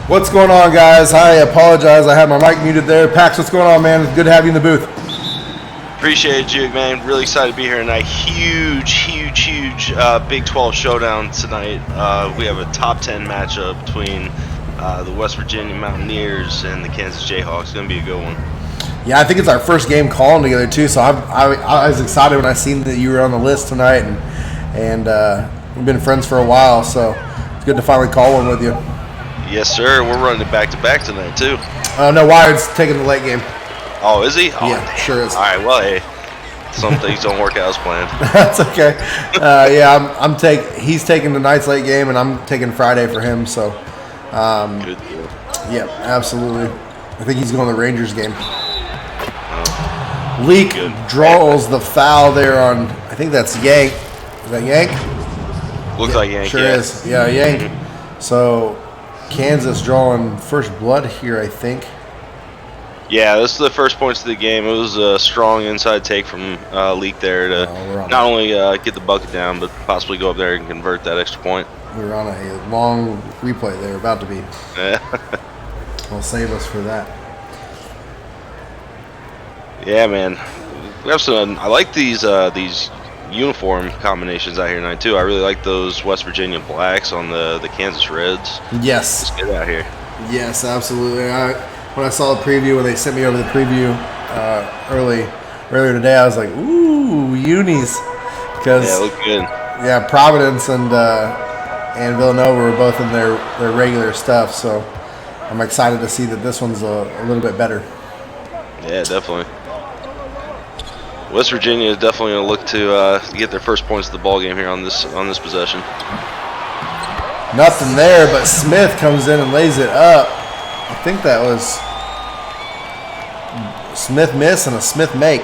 What's going on, guys? I apologize. I had my mic muted there. Pax, what's going on, man? Good to have you in the booth. Appreciate it, Juke, man. Really excited to be here tonight. Huge Big 12 showdown tonight. We have a top 10 matchup between the West Virginia Mountaineers and the Kansas Jayhawks. It's going to be a good one. Yeah, I think it's our first game calling together, too, so I was excited when I seen that you were on the list tonight, and we've been friends for a while, so it's good to finally call one with you. Yes, sir. We're running it back-to-back tonight, too. No, Wired's taking the late game. Oh, is he? Oh, yeah, damn. Sure is. All right, well, hey, some things don't work out as planned. That's okay. Yeah, he's taking the night's late game, and I'm taking Friday for him, so. Good deal. Yeah, absolutely. I think he's going to the Rangers game. Leak draws the foul there on, I think that's Yank. Is that Yank? Looks like Yank, Sure yeah. is. Yeah, Yank. So Kansas drawing first blood here, I think. Yeah, this is the first points of the game. It was a strong inside take from Leak there to not only get the bucket down, but possibly go up there and convert that extra point. We were on a long replay there, about to be. Yeah. Will save us for that. Yeah, man. We have some. I like these uniform combinations out here tonight too. I really like those West Virginia blacks on the Kansas Reds. Yes. Let's get out here. Yes, absolutely. When I saw the preview, when they sent me over the preview earlier today, I was like, ooh, unis. Because yeah, look good. Yeah, Providence and Villanova were both in their regular stuff, so I'm excited to see that this one's a little bit better. Yeah, definitely. West Virginia is definitely going to look to get their first points of the ball game here on this possession. Nothing there, but Smith comes in and lays it up. I think that was Smith miss and a Smith make.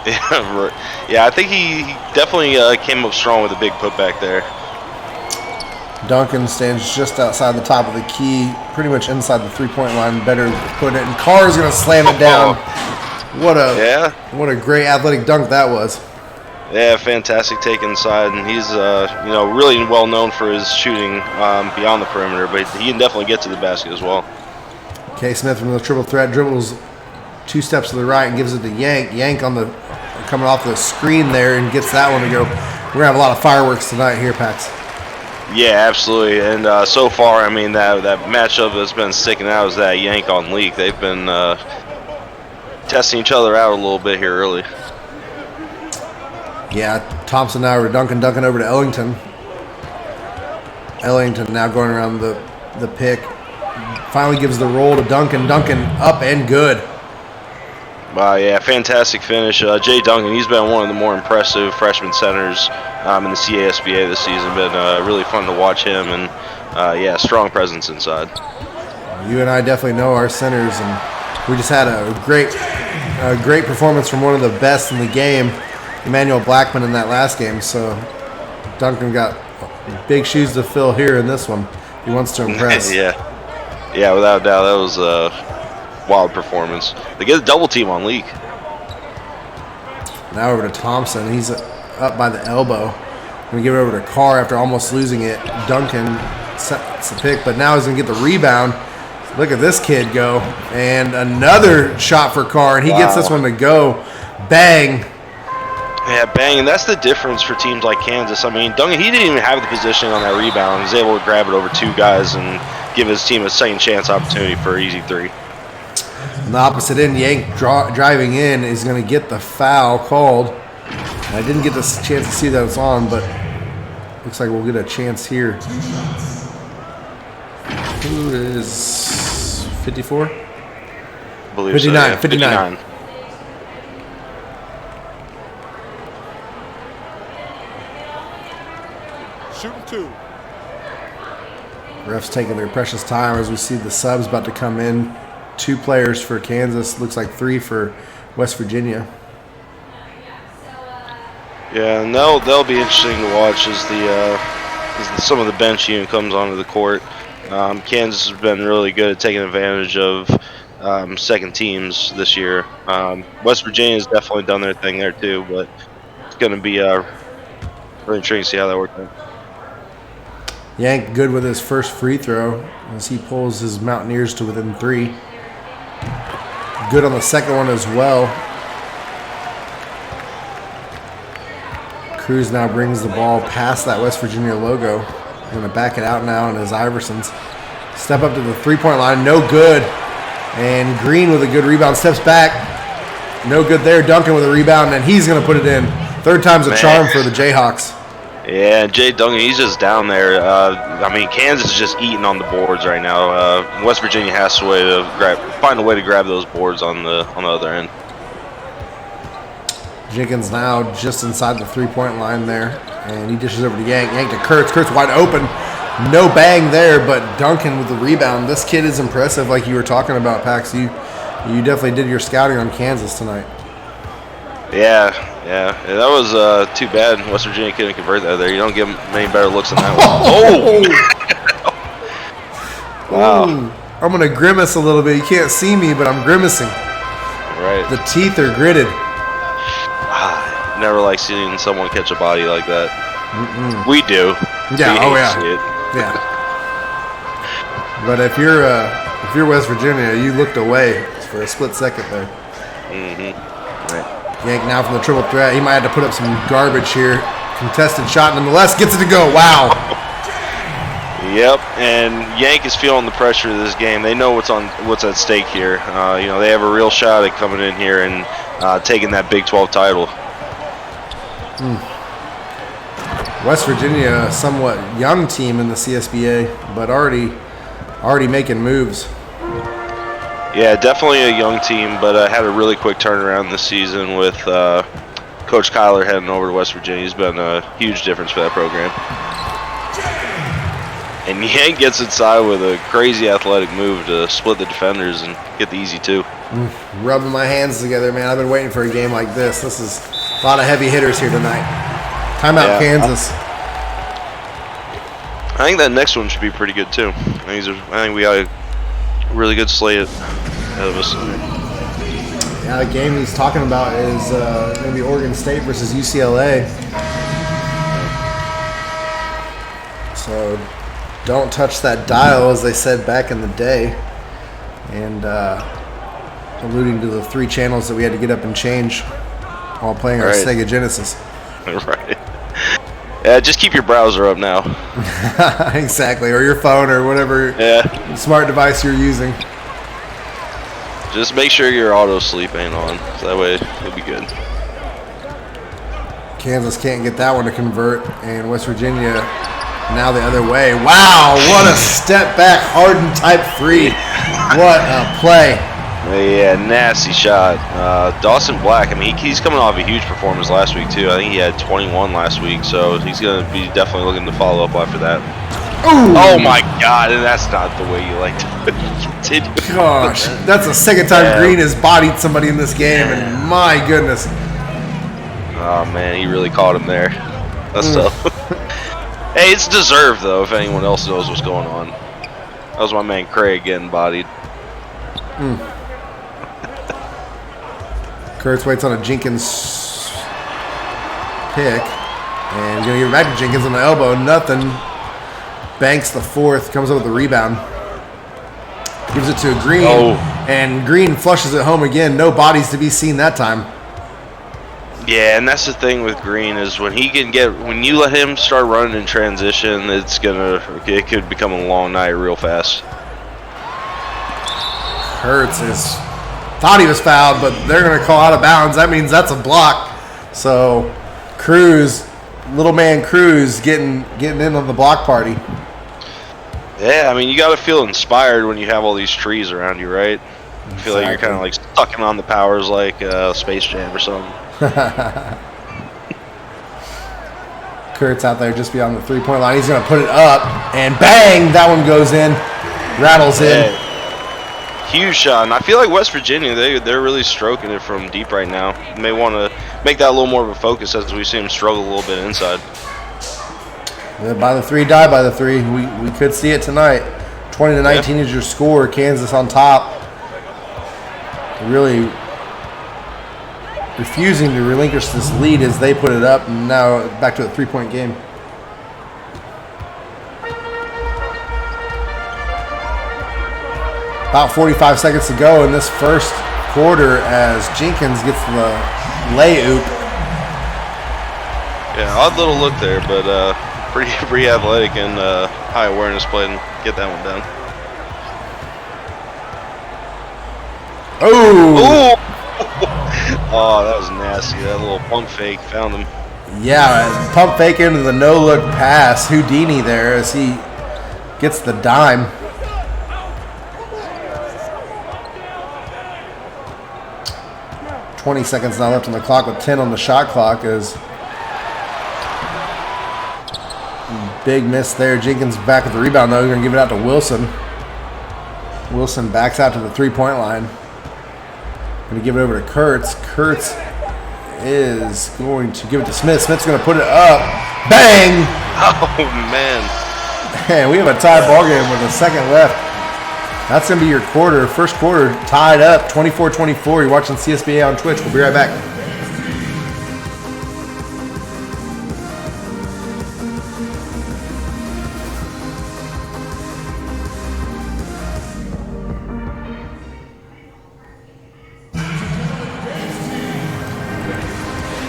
Yeah, right. Yeah, I think he definitely came up strong with a big putback there. Duncan stands just outside the top of the key, pretty much inside the three-point line. Better put it, and Carr's going to slam it down. What a great athletic dunk that was. Yeah, fantastic take inside, and he's really well known for his shooting beyond the perimeter, but he can definitely get to the basket as well. K. Smith from the triple threat dribbles 2 steps to the right and gives it to Yank. Yank coming off the screen there and gets that one to go. We're going to have a lot of fireworks tonight here, Pax. Yeah, absolutely. And so far, I mean, that matchup that's been sticking out is that Yank on Leak. They've been testing each other out a little bit here early. Yeah, Thompson now over to Duncan over to Ellington. Ellington now going around the pick. Finally gives the roll to Duncan. Duncan up and good. Yeah, fantastic finish. Jay Duncan, he's been one of the more impressive freshman centers in the CASBA this season. Been really fun to watch him, and yeah, strong presence inside. You and I definitely know our centers, and we just had a great performance from one of the best in the game, Emmanuel Blackman, in that last game. So Duncan got big shoes to fill here in this one. He wants to impress. Yeah, without a doubt, that was a wild performance. They get a double team on Leak. Now over to Thompson. He's up by the elbow. Going to give it over to Carr after almost losing it. Duncan sets the pick, but now he's going to get the rebound. Look at this kid go. And another shot for Carr, and he gets this one to go. Bang. Yeah, bang, and that's the difference for teams like Kansas. I mean, Duncan, he didn't even have the position on that rebound. He was able to grab it over 2 guys and give his team a second chance opportunity for an easy 3. On the opposite end, Yank driving in is going to get the foul called. I didn't get the chance to see that it's on, but looks like we'll get a chance here. Who is 54? I believe 59, so, yeah. 59. Shooting 2. Refs taking their precious time as we see the subs about to come in. 2 players for Kansas. Looks like 3 for West Virginia. Yeah, and they'll be interesting to watch as some of the bench unit comes onto the court. Kansas has been really good at taking advantage of second teams this year. West Virginia has definitely done their thing there too, but it's going to be really intriguing to see how that works out. Yank good with his first free throw as he pulls his Mountaineers to within 3. Good on the second one as well. Cruz now brings the ball past that West Virginia logo. Going to back it out now, and as Iversons step up to the 3-point line. No good. And Green with a good rebound steps back. No good there. Duncan with a rebound, and he's going to put it in. 3rd time's a charm for the Jayhawks. Yeah, Jay Duncan, he's just down there. I mean, Kansas is just eating on the boards right now. West Virginia has to find a way to grab those boards on the other end. Jenkins now just inside the 3-point line there, and he dishes over to Yank. Yank to Kurtz. Kurtz wide open. No bang there, but Duncan with the rebound. This kid is impressive, like you were talking about, Pax. You definitely did your scouting on Kansas tonight. Yeah, that was too bad West Virginia couldn't convert that there. You don't get many better looks than that one. Oh! Wow. Ooh, I'm going to grimace a little bit. You can't see me, but I'm grimacing. Right. The teeth are gritted. Never like seeing someone catch a body like that. We do. Yeah, we see it. Yeah. But if you're West Virginia, you looked away for a split second there. Right. Yank now from the triple threat. He might have to put up some garbage here. Contested shot, nonetheless, gets it to go. Wow. Yep, and Yank is feeling the pressure of this game. They know what's at stake here. They have a real shot at coming in here and taking that Big 12 title. West Virginia, a somewhat young team in the CSBA, but already making moves. Yeah, definitely a young team, but had a really quick turnaround this season with Coach Kyler heading over to West Virginia. He's been a huge difference for that program. And Yank gets inside with a crazy athletic move to split the defenders and get the easy 2. Rubbing my hands together, man. I've been waiting for a game like this. This is a lot of heavy hitters here tonight. Timeout, Kansas. I think that next one should be pretty good too. I think we got a really good slate ahead of us. Yeah, the game he's talking about is going to be Oregon State versus UCLA. So don't touch that dial, as they said back in the day. And alluding to the 3 channels that we had to get up and change while playing our Sega Genesis. Right. Yeah, just keep your browser up now. Exactly, or your phone or whatever smart device you're using. Just make sure your auto sleep ain't on, so that way it'll be good. Kansas can't get that one to convert, and West Virginia now the other way. Wow, what a step back, Harden type 3. What a play. Yeah, nasty shot. Dawson Black, I mean, he's coming off a huge performance last week, too. I think he had 21 last week, so he's going to be definitely looking to follow up after that. Ooh. Oh, my God, and that's not the way you like to continue. Gosh, that's the second time Green has bodied somebody in this game, and my goodness. Oh, man, he really caught him there. That's tough. Hey, it's deserved, though, if anyone else knows what's going on. That was my man Craig getting bodied. Kurtz waits on a Jenkins pick, and he's going to give it back to Jenkins on the elbow. Nothing. Banks the 4th, comes up with the rebound. Gives it to Green, and Green flushes it home again. No bodies to be seen that time. Yeah, and that's the thing with Green is when you let him start running in transition, it could become a long night real fast. Kurtz thought he was fouled, but they're going to call out of bounds. That means that's a block. So Cruz, little man Cruz, getting in on the block party. Yeah, I mean, you got to feel inspired when you have all these trees around you, right? I feel like you're kind of like sucking on the powers like Space Jam or something. Kurtz out there just beyond the 3-point line. He's going to put it up, and bang, that one goes in, rattles in. Huge shot, and I feel like West Virginia, they're really stroking it from deep right now. You may want to make that a little more of a focus as we see them struggle a little bit inside. By the 3, die by the 3. We could see it tonight. 20-19 is your score. Kansas on top. Really refusing to relinquish this lead as they put it up, and now back to a 3-point game. About 45 seconds to go in this first quarter as Jenkins gets the lay-oop. Yeah, odd little look there, but pretty athletic and high awareness play and get that one down. Oh! Oh, that was nasty. That little pump fake found him. Yeah, pump fake into the no-look pass. Houdini there as he gets the dime. .20 seconds now left on the clock with 10 on the shot clock as big miss there. Jenkins back with the rebound though. He's going to give it out to Wilson. Wilson backs out to the 3-point line. Going to give it over to Kurtz. Kurtz is going to give it to Smith. Smith's going to put it up. Bang! Oh, man. Man, we have a tie ball game with a second left. That's going to be your quarter. First quarter tied up, 24-24. You're watching CSBA on Twitch. We'll be right back.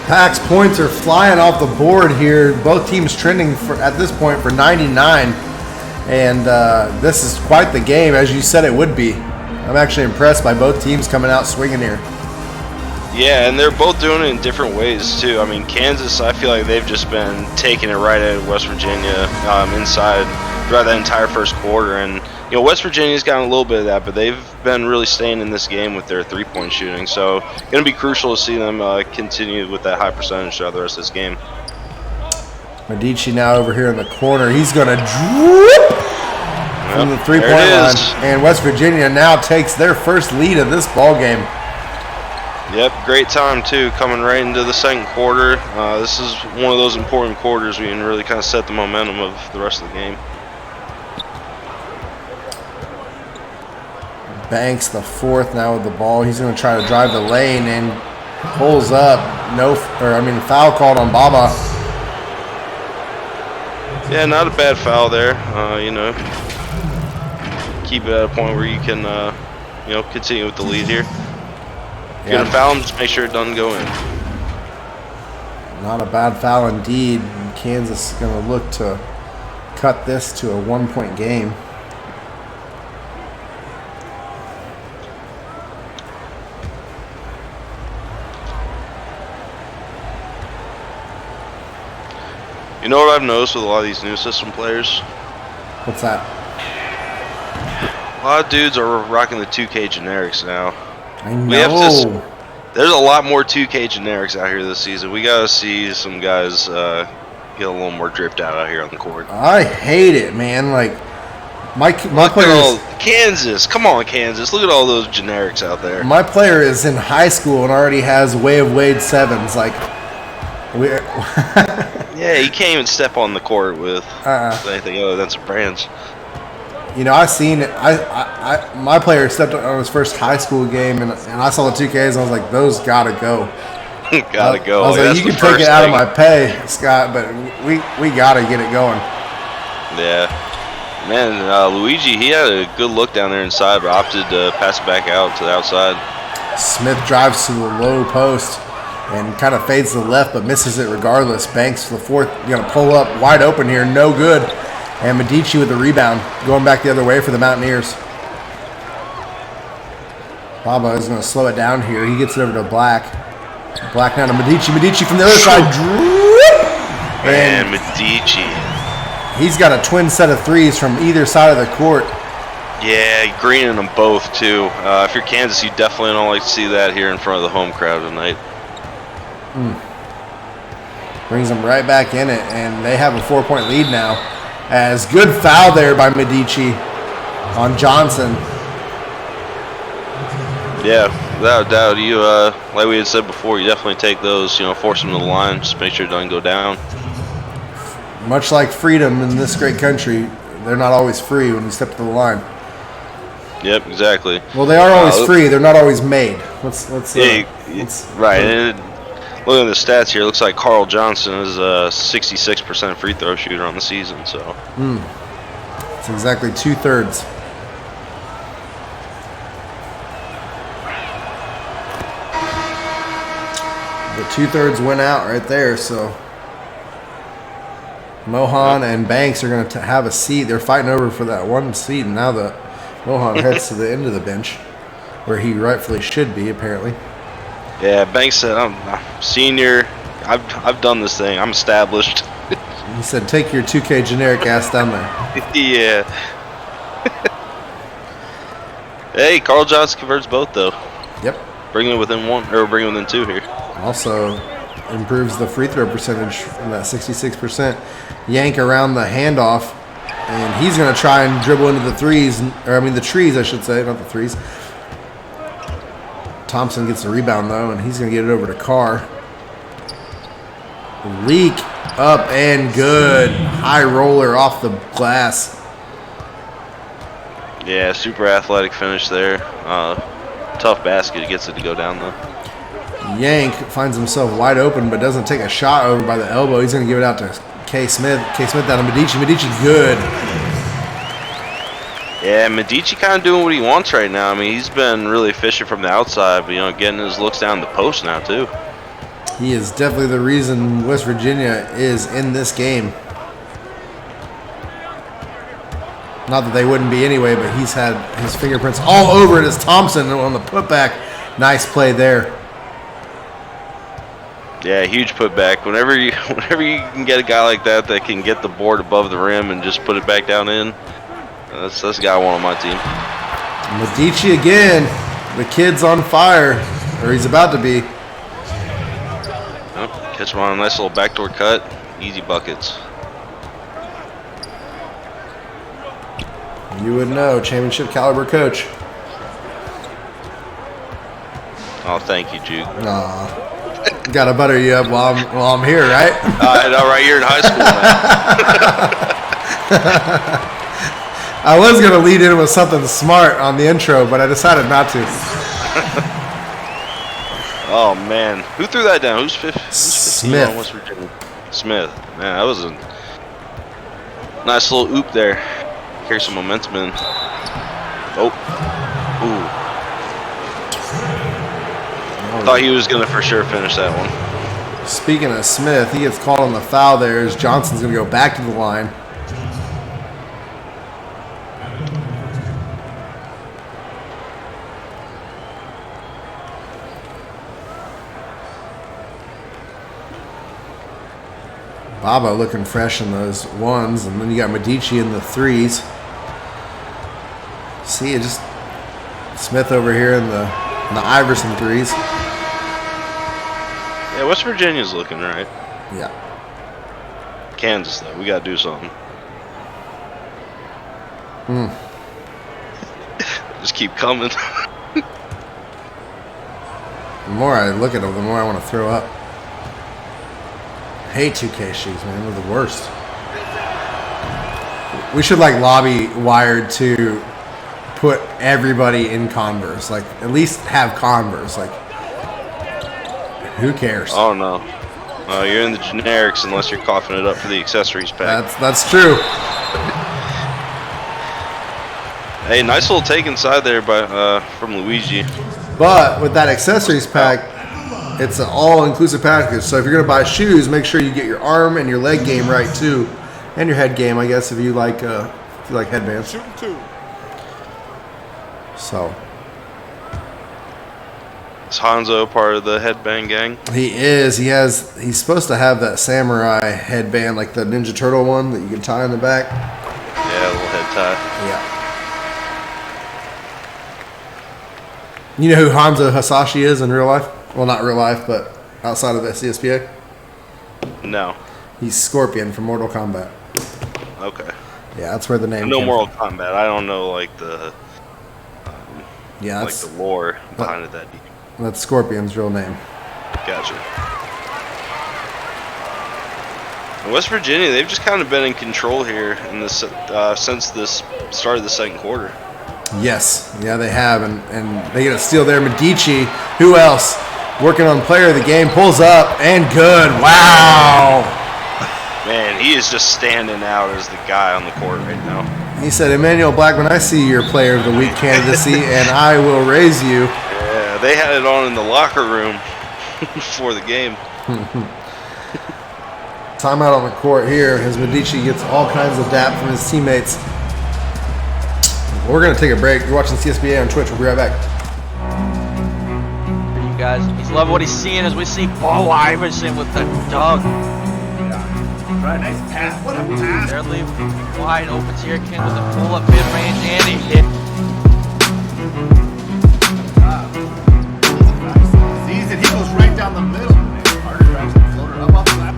Pack's points are flying off the board here. Both teams trending at this point for 99. And this is quite the game, as you said it would be. I'm actually impressed by both teams coming out swinging here. Yeah, and they're both doing it in different ways, too. I mean, Kansas, I feel like they've just been taking it right at West Virginia inside throughout that entire first quarter. And, you know, West Virginia's gotten a little bit of that, but they've been really staying in this game with their three-point shooting. So, going to be crucial to see them continue with that high percentage throughout the rest of this game. Medici now over here in the corner. He's going to drip from the three-point line. And West Virginia now takes their first lead of this ball game. Yep, great time, too, coming right into the second quarter. This is one of those important quarters we can really kind of set the momentum of the rest of the game. Banks, the fourth now with the ball. He's going to try to drive the lane and pulls up. Foul called on Baba. Yeah, not a bad foul there. You know, keep it at a point where you can, continue with the lead here. Get a foul and just make sure it doesn't go in. Not a bad foul indeed. Kansas is going to look to cut this to a 1-point game. You know what I've noticed with a lot of these new system players? What's that? A lot of dudes are rocking the 2K generics now. I know. There's a lot more 2K generics out here this season. We gotta see some guys get a little more dripped out here on the court. I hate it, man. Like my players. Kansas, come on, Kansas! Look at all those generics out there. My player is in high school and already has Way of Wade 7s. Like we. Yeah, he can't even step on the court with anything other than some brands. You know, I seen it. My player stepped on his first high school game, and I saw the 2Ks. And I was like, those gotta go. Gotta go. I was like, you can take it out of my pay, Scott, but we gotta get it going. Yeah, man. Luigi, he had a good look down there inside, but opted to pass it back out to the outside. Smith drives to the low post and kind of fades to the left, but misses it regardless. Banks for the fourth, gonna pull up wide open here, no good. And Medici with the rebound, going back the other way for the Mountaineers. Baba is going to slow it down here. He gets it over to Black. Black now to Medici. Medici from the other side. Man, Medici. He's got a twin set of threes from either side of the court. Yeah, greening them both, too. If you're Kansas, you definitely don't like to see that here in front of the home crowd tonight. Brings them right back in it, and they have a 4-point lead now. As good foul there by Medici on Johnson. Yeah, without a doubt. You, like we had said before, you definitely take those, force them to the line, just make sure it doesn't go down. Much like freedom in this great country, they're not always free when you step to the line. Yep, exactly. Well, they are always free. They're not always made. Let's right. Looking at the stats here, it looks like Carl Johnson is a 66% free throw shooter on the season. So it's exactly 2/3. The 2/3 went out right there. So Mohan and Banks are going to have a seat. They're fighting over for that one seat, and now the Mohan heads to the end of the bench, where he rightfully should be, apparently. Yeah, Banks said, I'm senior. I've done this thing. I'm established. He said, take your 2K generic ass down there. Yeah. Hey, Carl Johnson converts both, though. Yep. Bringing it within one, or bringing it within two here. Also improves the free throw percentage from that 66%. Yank around the handoff, and he's going to try and dribble into the threes, the trees, I should say, not the threes. Thompson gets the rebound, though, and he's going to get it over to Carr. Leak up and good. High roller off the glass. Yeah, super athletic finish there. Tough basket. He gets it to go down, though. Yank finds himself wide open, but doesn't take a shot over by the elbow. He's going to give it out to K. Smith. K. Smith down to Medici. Medici good. Yeah, Medici kind of doing what he wants right now. I mean, he's been really efficient from the outside, but, getting his looks down the post now, too. He is definitely the reason West Virginia is in this game. Not that they wouldn't be anyway, but he's had his fingerprints all over it as Thompson on the putback. Nice play there. Yeah, huge putback. Whenever you can get a guy like that can get the board above the rim and just put it back down in, that's the guy I want on my team. Medici again. The kid's on fire, or he's about to be. Oh, catch him on a nice little backdoor cut. Easy buckets. You would know, championship caliber coach. Oh, thank you, Juke. Gotta butter you up while I'm here, right? I know, right here in high school, man. I was gonna lead in with something smart on the intro, but I decided not to. Oh man, who threw that down? Who's 15 Smith. on West Virginia? Smith. Man, that was a nice little oop there. Carry some momentum in. Oh. Ooh. Thought he was going to for sure finish that one. Speaking of Smith, he gets called on the foul there as Johnson's going to go back to the line. Baba looking fresh in those ones, and then you got Medici in the threes. See, it just Smith over here in the Iverson threes. Yeah, West Virginia's looking right. Yeah. Kansas, though, we got to do something. Just keep coming. The more I look at them, the more I want to throw up. Hate 2K shoes, man. They're the worst. We should like lobby Wired to put everybody in Converse. Like at least have Converse. Like who cares? Oh no. You're in the generics unless you're coughing it up for the accessories pack. That's true. Hey, nice little take inside there by from Luigi. But with that accessories pack, it's an all-inclusive package. So if you're gonna buy shoes, make sure you get your arm and your leg game right too, and your head game, I guess, if you like headbands. Shooting two. So Is Hanzo part of the headbang gang? he is. He's supposed to have that samurai headband, like the Ninja Turtle one that you can tie in the back. Yeah, a little head tie. Yeah. You know who Hanzo Hasashi is in real life? Well, not real life, but outside of the CSPA. No. He's Scorpion from Mortal Kombat. Okay. Yeah, that's where the name. No came Mortal from. Kombat. I don't know like the Yeah, like that's the lore behind it that deep. that's Scorpion's real name. Gotcha. In West Virginia, they've just kind of been in control here in this since this started the second quarter. Yes, yeah, they have, and they get a steal there. Medici, who else? Working on player of the game, pulls up and good. Wow. Man, he is just standing out as the guy on the court right now. He said, Emmanuel Blackman, I see your player of the week candidacy, and I will raise you. Yeah, they had it on in the locker room before the game. Timeout on the court here as Medici gets all kinds of dap from his teammates. We're going to take a break. You're watching CSBA on Twitch. We'll be right back. For you guys, he's loving what he's seeing as we see Bo Iverson with the dunk. Right, nice pass. What a pass. They're leaving wide open to your kid with a pull-up mid-range, and he hit. Sees it. He goes right down the middle. Man, Carter drives the floater up off the lap.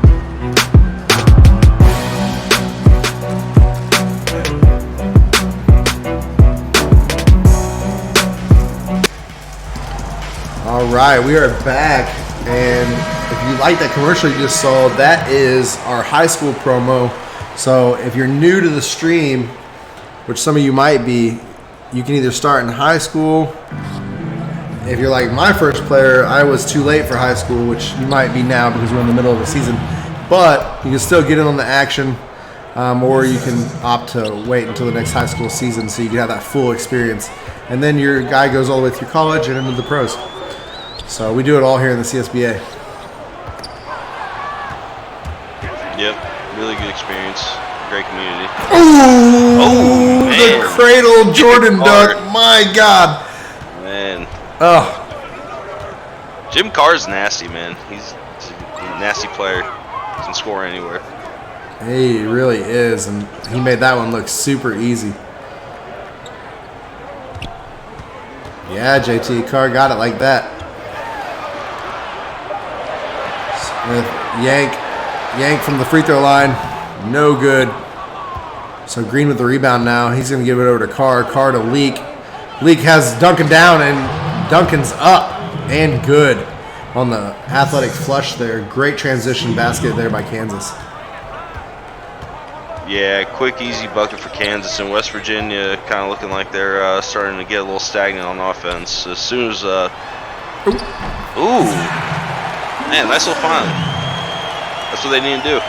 All right, we are back, and if you like that commercial you just saw, that is our high school promo. So if you're new to the stream, which some of you might be, you can either start in high school. If you're like my first player, I was too late for high school, which you might be now because we're in the middle of the season. But you can still get in on the action, or you can opt to wait until the next high school season so you can have that full experience. And then your guy goes all the way through college and into the pros. So we do it all here in the CSBA. Yep, really good experience. Great community. Ooh, the man. cradle Jordan Carr. dunk. My God. Man, Oh, Jim Carr's nasty, man. He's a nasty player. Can score anywhere. he really is. And he made that one look super easy. Yeah, JT Carr got it like that. Smith, yank from the free throw line. No good. So Green with the rebound now. He's going to give it over to Carr. Carr to Leak. Leak has Duncan down, and Duncan's up and good on the athletic flush there. Great transition basket there by Kansas. Yeah, quick, easy bucket for Kansas. And West Virginia kind of looking like they're starting to get a little stagnant on offense. As soon as, ooh, man, nice little find. That's what they need to do.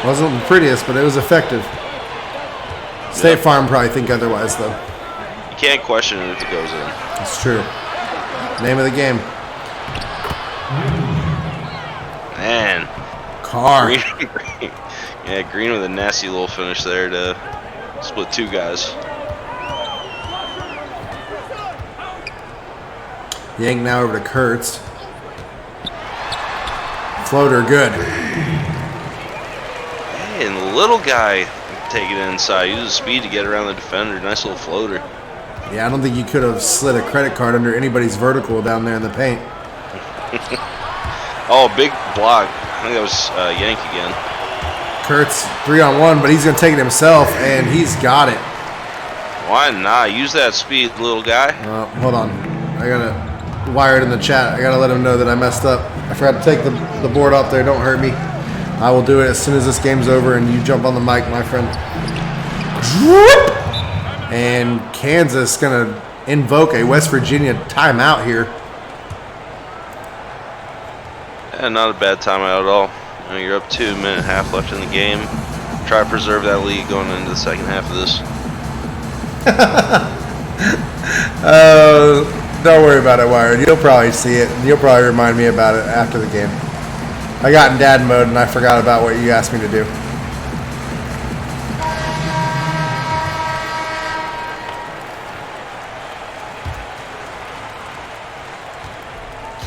Wasn't the prettiest, but it was effective. State Farm probably think otherwise, though. You can't question it if it goes in. It's true. Name of the game. car. Yeah, Green with a nasty little finish there to split 2 guys. Yank now over to Kurtz. Floater, good. Hey, and the little guy taking it inside. Uses speed to get around the defender. Nice little floater. Yeah, I don't think you could have slid a credit card under anybody's vertical down there in the paint. Oh, big block. I think that was Yank again. Kurtz 3-on-1, but he's going to take it himself, and he's got it. Why not? Use that speed, little guy. Hold on. I got to wire it in the chat. I got to let him know that I messed up. I forgot to take the board off there. Don't hurt me. I will do it as soon as this game's over and you jump on the mic, my friend. And Kansas going to invoke a West Virginia timeout here. Yeah, not a bad timeout at all. You know, you're up 2, minute and a half left in the game. Try to preserve that lead going into the second half of this. Don't worry about it, Wired. You'll probably see it. You'll probably remind me about it after the game. I got in dad mode and I forgot about what you asked me to do.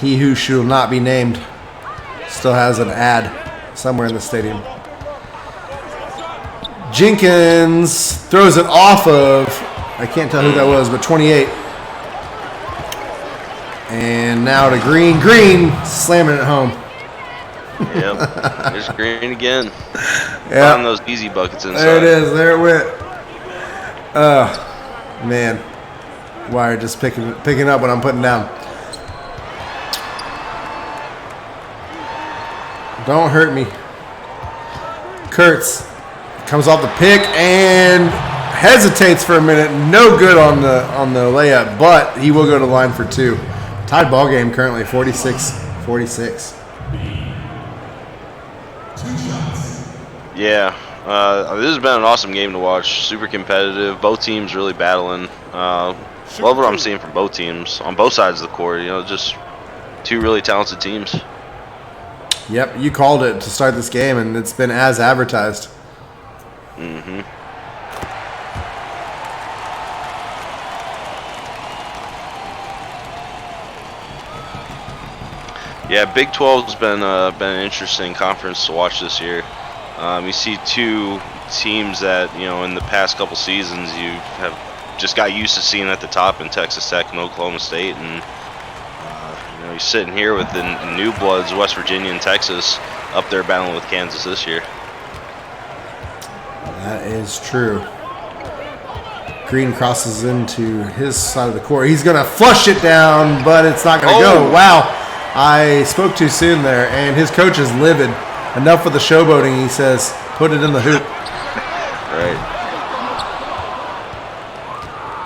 He who shall not be named still has an ad somewhere in the stadium. Jenkins throws it off of, I can't tell who that was, but 28. And now to Green. Green slamming it home. Yep. There's Green again. Yeah. On those easy buckets inside. There it is. There it went. Man. Wire just picking up what I'm putting down. Don't hurt me. Kurtz comes off the pick and hesitates for a minute. No good on the layup, but he will go to the line for 2. Tied ball game currently 46-46. Yeah. This has been an awesome game to watch. Super competitive. Both teams really battling. Love what I'm seeing from both teams on both sides of the court. You know, just 2 really talented teams. Yep, you called it to start this game, and it's been as advertised. Mm-hmm. Yeah, Big 12's been an interesting conference to watch this year. You see 2 teams that, you know, in the past couple seasons you have just got used to seeing at the top in Texas Tech and Oklahoma State, and you know, you're sitting here with the new bloods, West Virginia and Texas, up there battling with Kansas this year. That is true. Green crosses into his side of the court. He's going to flush it down, but it's not going to go. Wow. I spoke too soon there, and his coach is livid. Enough with the showboating, he says. Put it in the hoop. Right.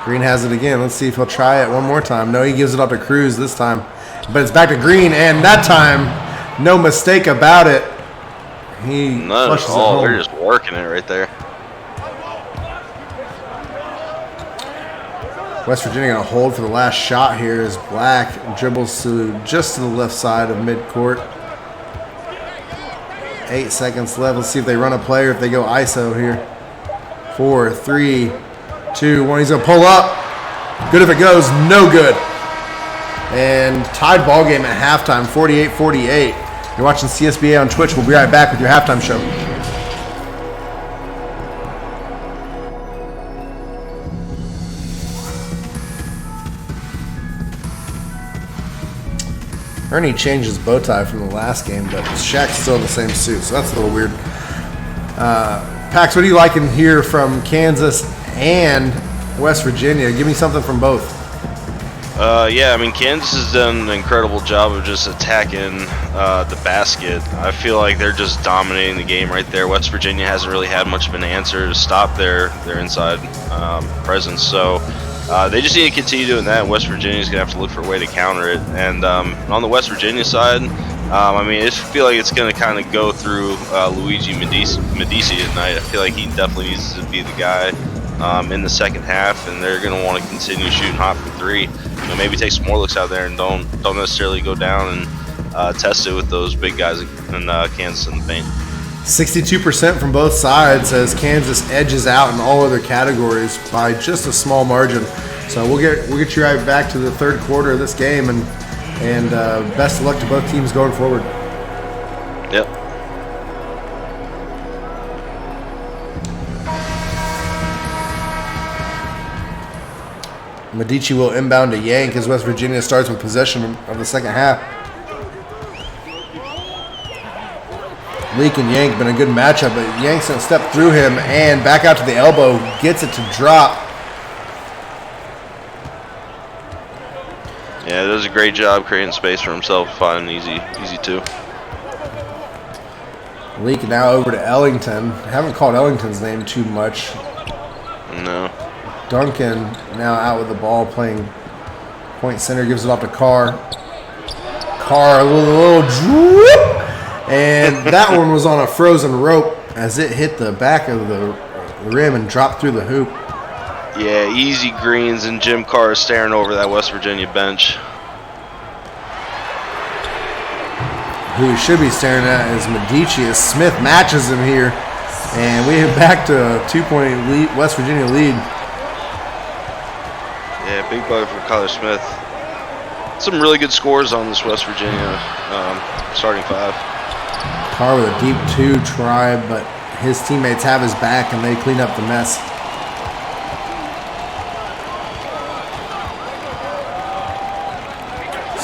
Green has it again. Let's see if he'll try it one more time. No, he gives it up to Cruz this time. But it's back to Green, and that time, no mistake about it. He None flushes at it all. home. They're just working it right there. West Virginia going to hold for the last shot here as Black dribbles just to the left side of midcourt. 8 seconds left. Let's see if they run a play or if they go ISO here. 4, 3, 2, 1. He's going to pull up. Good if it goes. No good. And tied ball game at halftime, 48-48. You're watching CSBA on Twitch. We'll be right back with your halftime show. Ernie changed his bow tie from the last game, but Shaq's still in the same suit, so that's a little weird. Pax, what do you like in here from Kansas and West Virginia? Give me something from both. Yeah, I mean, Kansas has done an incredible job of just attacking the basket. I feel like they're just dominating the game right there. West Virginia hasn't really had much of an answer to stop their inside presence, so they just need to continue doing that. West Virginia's going to have to look for a way to counter it. And on the West Virginia side, I mean, I feel like it's going to kind of go through Luigi Medici tonight. I feel like he definitely needs to be the guy in the second half, and they're going to want to continue shooting hot from 3. You know, maybe take some more looks out there and don't necessarily go down and test it with those big guys in Kansas in the paint. 62% from both sides as Kansas edges out in all other categories by just a small margin. So we'll get you right back to the third quarter of this game, and best of luck to both teams going forward. Yep. Medici will inbound to Yank as West Virginia starts with possession of the second half. Leak and Yank been a good matchup, but Yank's going to step through him and back out to the elbow, gets it to drop. Yeah, does a great job creating space for himself, finding easy two. Leak now over to Ellington. Haven't called Ellington's name too much. No. Duncan now out with the ball, playing point center, gives it off to Carr. Carr, a little drip. And that one was on a frozen rope as it hit the back of the rim and dropped through the hoop. Yeah, easy greens, and Jim Carr is staring over that West Virginia bench. Who we should be staring at is Medici as Smith matches him here. And we head back to a 2-point lead, West Virginia lead. Yeah, big bucket for Kyler Smith. Some really good scores on this West Virginia starting five. Carr with a deep two try, but his teammates have his back and they clean up the mess.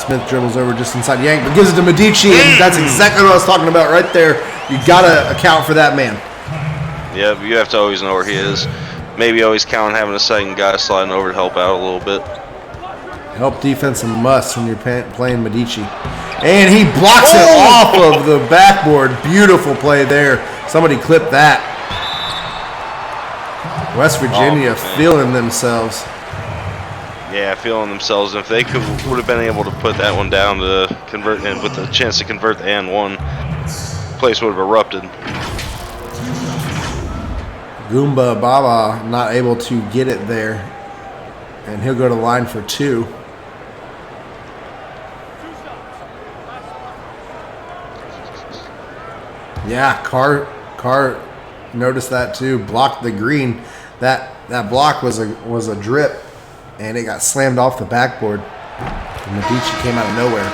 Smith dribbles over just inside Yank, but gives it to Medici, and that's exactly what I was talking about right there. You gotta account for that man. Yeah, but you have to always know where he is. Maybe always count on having a second guy sliding over to help out a little bit. Help defense a must when you're playing Medici. And he blocks it off of the backboard. Beautiful play there. Somebody clip that. West Virginia feeling themselves. Yeah, feeling themselves. If they would have been able to put that one down to convert, and with a chance to convert the and one, place would have erupted. Goomba Baba not able to get it there, and he'll go to line for two. Yeah, Carr noticed that too. Blocked the green. That block was a drip, and it got slammed off the backboard. And Medici came out of nowhere.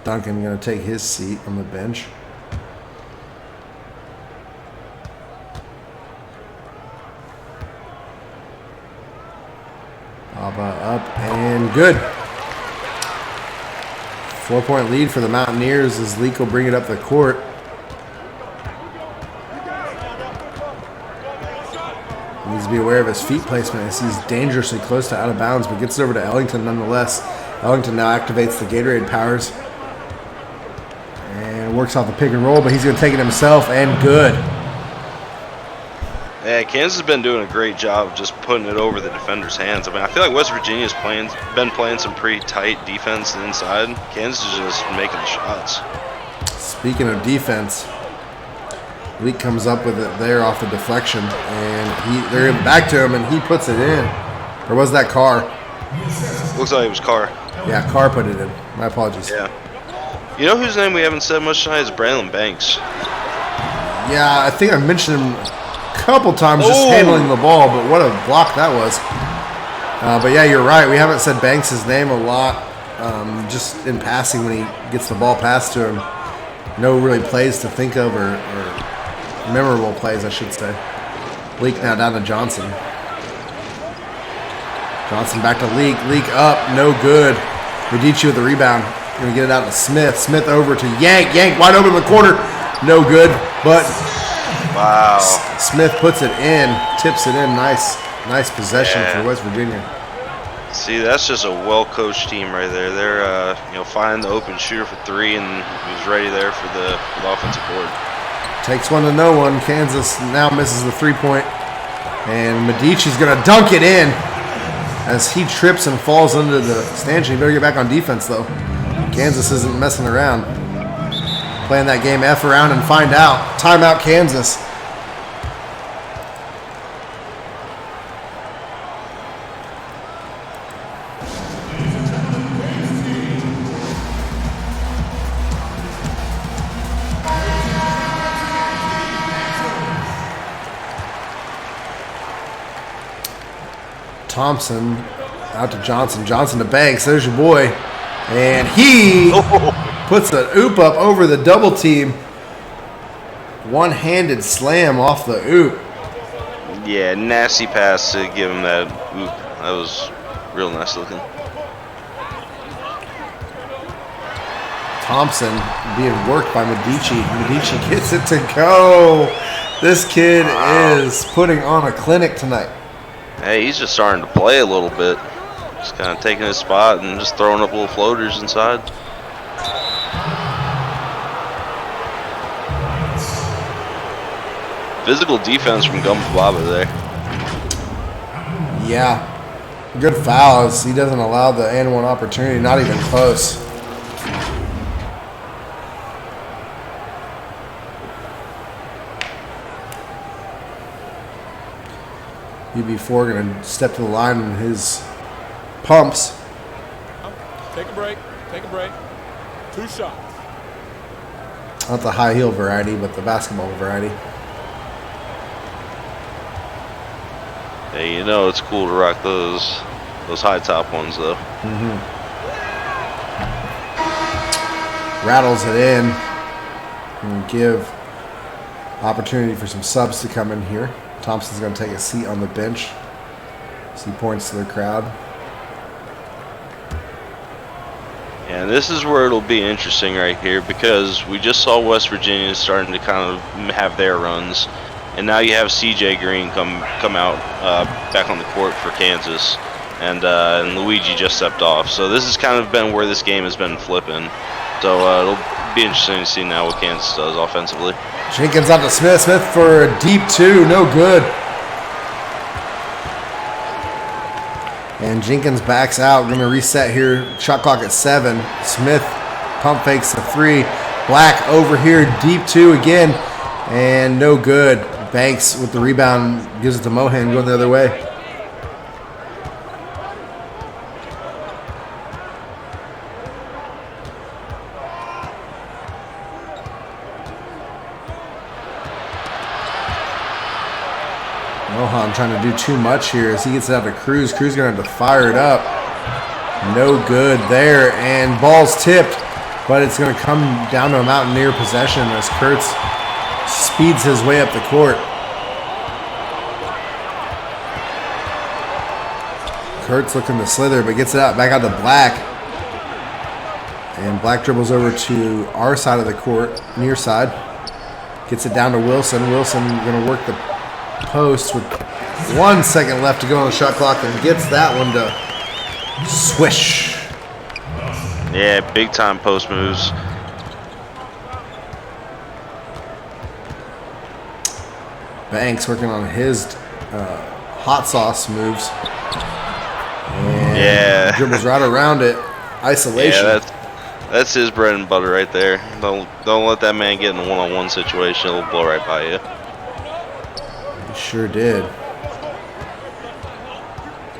Duncan going to take his seat on the bench. Baba up and good. 4-point lead for the Mountaineers as Leak will bring it up the court. He needs to be aware of his feet placement as he's dangerously close to out of bounds, but gets it over to Ellington nonetheless. Ellington now activates the Gatorade powers and works off the pick and roll, but he's going to take it himself, and good. Yeah, Kansas has been doing a great job of just putting it over the defender's hands. I mean, I feel like West Virginia's been playing some pretty tight defense inside. Kansas is just making the shots. Speaking of defense, Leak comes up with it there off the deflection, and they're back to him, and he puts it in. Or was that Carr? Looks like it was Carr. Yeah, Carr put it in. My apologies. Yeah. You know whose name we haven't said much tonight is Braylon Banks. Yeah, I think I mentioned him couple times just handling the ball, but what a block that was. But yeah, you're right. We haven't said Banks' name a lot, just in passing when he gets the ball passed to him. No really plays to think of, or memorable plays, I should say. Leak now down to Johnson. Johnson back to Leak. Leak up, no good. Medici with the rebound. Going to get it out to Smith. Smith over to Yank. Yank wide open in the corner. No good, but wow. Smith puts it in, tips it in. Nice possession for West Virginia. See, that's just a well-coached team right there. They're finding the open shooter for three, and he was ready there for the offensive board. Takes one to no one. Kansas now misses the 3-point, and Medici's going to dunk it in as he trips and falls under the stanchion. He better get back on defense though. Kansas isn't messing around. Playing that game F around and find out. Timeout Kansas. Thompson out to Johnson. Johnson to Banks. There's your boy. And he puts an oop up over the double team. One-handed slam off the oop. Yeah, nasty pass to give him that oop. That was real nice looking. Thompson being worked by Medici. Medici gets it to go. This kid is putting on a clinic tonight. Hey, he's just starting to play a little bit. Just kind of taking his spot and just throwing up little floaters inside. Physical defense from Baba there. Yeah. Good fouls. He doesn't allow the and one opportunity, not even close. UB4 going to step to the line in his pumps. Take a break. Take a break. 2 shots. Not the high heel variety, but the basketball variety. Hey, you know it's cool to rock those high top ones though. Rattles it in and give opportunity for some subs to come in here. Thompson's going to take a seat on the bench as he points to the crowd. And this is where it'll be interesting right here because we just saw West Virginia starting to kind of have their runs. And now you have CJ Green come out back on the court for Kansas. And Luigi just stepped off. So this has kind of been where this game has been flipping. So it'll be interesting to see now what Kansas does offensively. Jenkins out to Smith. Smith for a deep 2. No good. And Jenkins backs out. Going to reset here. Shot clock at 7. Smith pump fakes the 3. Black over here. Deep 2 again. And no good. Banks with the rebound gives it to Mohan going the other way. Mohan trying to do too much here as he gets it out to Cruz. Cruz going to have to fire it up. No good there. And ball's tipped, but it's going to come down to a Mountaineer possession as Kurtz speeds his way up the court. Kurtz looking to slither, but gets it out back out to Black. And Black dribbles over to our side of the court, near side. Gets it down to Wilson. Wilson going to work the post with 1 second left to go on the shot clock and gets that one to swish. Yeah, big time post moves. Banks working on his hot sauce moves. And Yeah. dribbles right around it. Isolation. Yeah, that's his bread and butter right there. Don't let that man get in a one-on-one situation. It'll blow right by you. He sure did.